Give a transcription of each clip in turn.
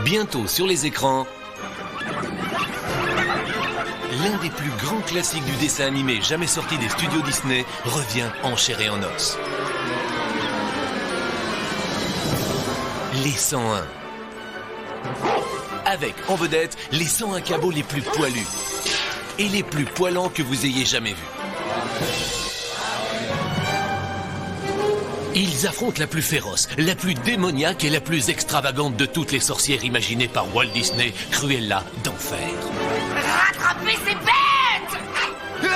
Bientôt sur les écrans, l'un des plus grands classiques du dessin animé jamais sorti des studios Disney revient en chair et en os. Les 101. Avec en vedette les 101 cabots les plus poilus et les plus poilants que vous ayez jamais vus. Ils affrontent la plus féroce, la plus démoniaque et la plus extravagante de toutes les sorcières imaginées par Walt Disney, Cruella d'Enfer. Rattrapez ces bêtes! Le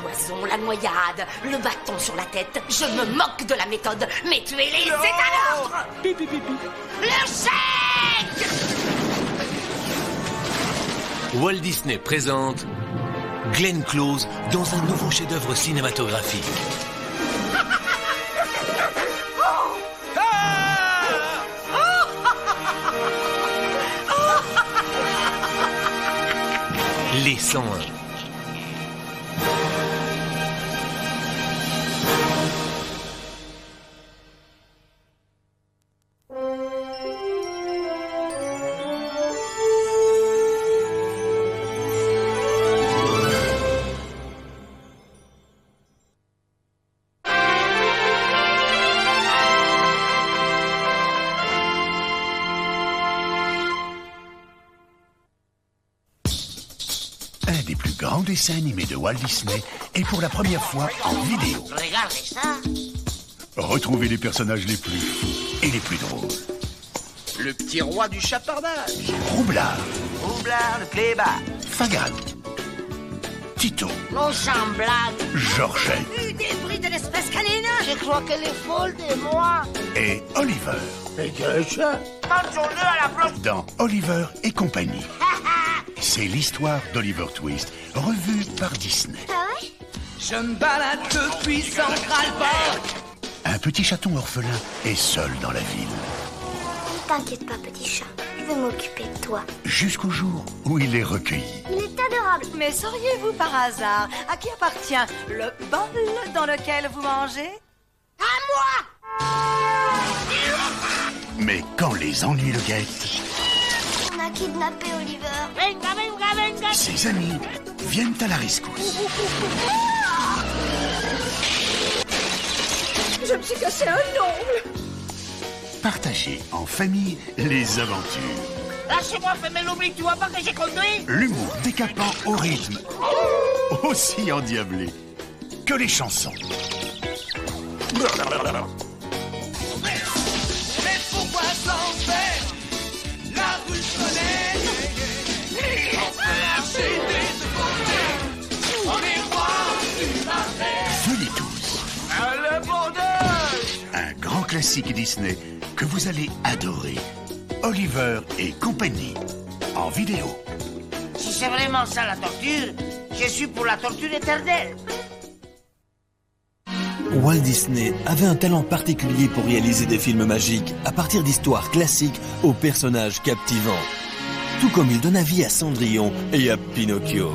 poison, la noyade, le bâton sur la tête, je me moque de la méthode, mais tuez-les, c'est à l'ordre! Le chèque! Walt Disney présente Glenn Close dans un nouveau chef-d'œuvre cinématographique. Les 101. Un des plus grands dessins animés de Walt Disney est pour la première fois en vidéo. Regardez ça! Retrouvez les personnages les plus fous et les plus drôles. Le petit roi du chapardage. Roublard, Roublard, le clébard. Fagade, Tito, Mon semblable! Georgette Débris de l'espèce canine! Je crois qu'elle est folle de moi. et Oliver Mangeons-le à la planche. dans Oliver et compagnie. C'est l'histoire d'Oliver Twist, revue par Disney. Je me balade depuis Central Park. Un petit chaton orphelin est seul dans la ville. T'inquiète pas, petit chat. Je vais m'occuper de toi. Jusqu'au jour où il est recueilli. Il est adorable. Mais sauriez-vous par hasard à qui appartient le bol dans lequel vous mangez? Mais quand les ennuis le guettent, On a kidnappé Oliver. ses amis viennent à la rescousse. Je me suis cassé un ongle. Partagez en famille les aventures. Lâchez-moi, fais-moi l'oubli, tu vois pas que j'ai conduit? L'humour décapant au rythme aussi endiablé que les chansons. Mais pourquoi s'en faire? La rue se connaît. On peut lâcher des secondes. On est roi du marais. Venez tous. À l'abondance. Un grand classique Disney que vous allez adorer. Oliver et compagnie. En vidéo. Si c'est vraiment ça la torture, je suis pour la torture éternelle. Walt Disney avait un talent particulier pour réaliser des films magiques à partir d'histoires classiques aux personnages captivants. Tout comme il donna vie à Cendrillon et à Pinocchio.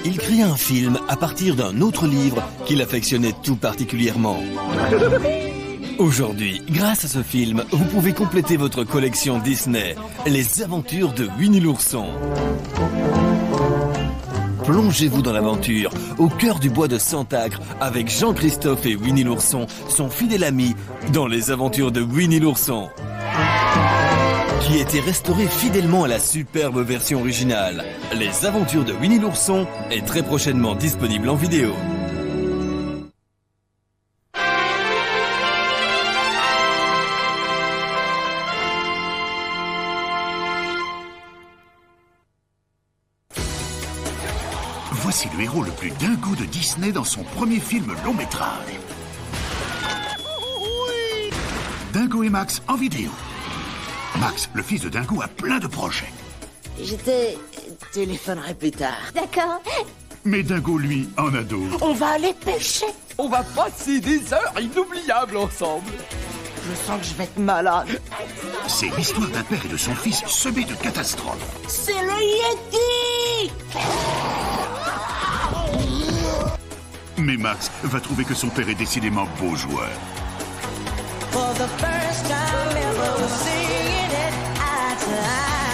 Il créa un film à partir d'un autre livre qu'il affectionnait tout particulièrement. Aujourd'hui, grâce à ce film, vous pouvez compléter votre collection Disney, Les Aventures de Winnie l'ourson. Plongez-vous dans l'aventure, au cœur du bois de Centacre, avec Jean-Christophe et Winnie l'ourson, son fidèle ami, dans Les Aventures de Winnie l'ourson, qui était restauré fidèlement à la superbe version originale. Les Aventures de Winnie l'ourson est très prochainement disponible en vidéo. Voici le héros le plus dingo de Disney dans son premier film long métrage. Dingo et Max en vidéo. Max, le fils de Dingo, a plein de projets. Téléphonerai plus tard. D'accord. Mais Dingo, lui, en a d'autres. On va aller pêcher. On va passer des heures inoubliables ensemble. Je sens que je vais être malade. C'est l'histoire d'un père et de son fils semés de catastrophes. C'est le Yeti! Mais Max va trouver que son père est décidément beau joueur. For the first time ever, seeing it eye to eye.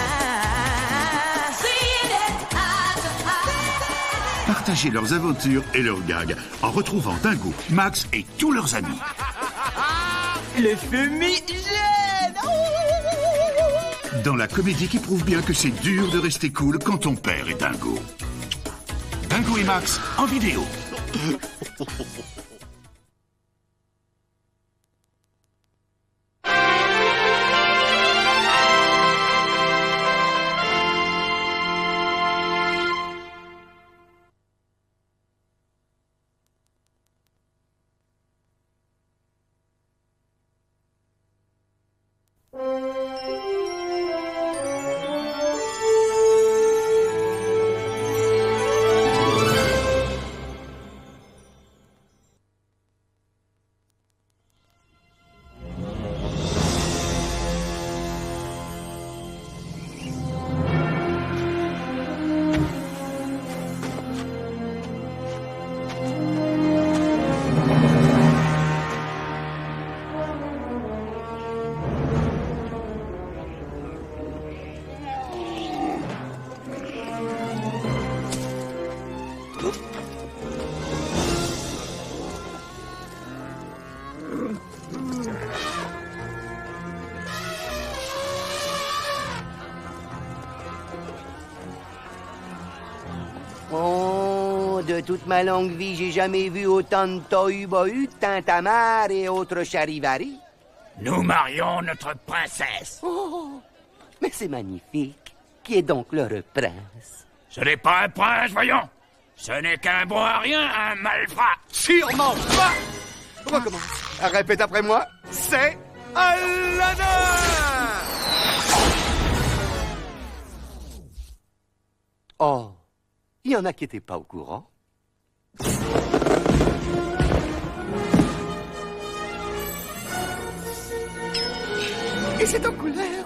Seeing it eye to eye. Partagez leurs aventures et leurs gags en retrouvant Dingo, Max et tous leurs amis. Le fumigène! Dans la comédie qui prouve bien que c'est dur de rester cool quand ton père est Dingo. Dingo et Max en vidéo. Oh, de toute ma longue vie, j'ai jamais vu autant de tohu-bohu, tintamarre et autres charivari. Nous marions notre princesse. Oh, mais c'est magnifique. Qui est donc leur prince? Ce n'est pas un prince, voyons. Ce n'est qu'un bon à rien, un malfrat. Sûrement pas. On recommence. Répète après moi. C'est Aladdin. Oh, il y en a qui n'étaient pas au courant. Et c'est en couleur.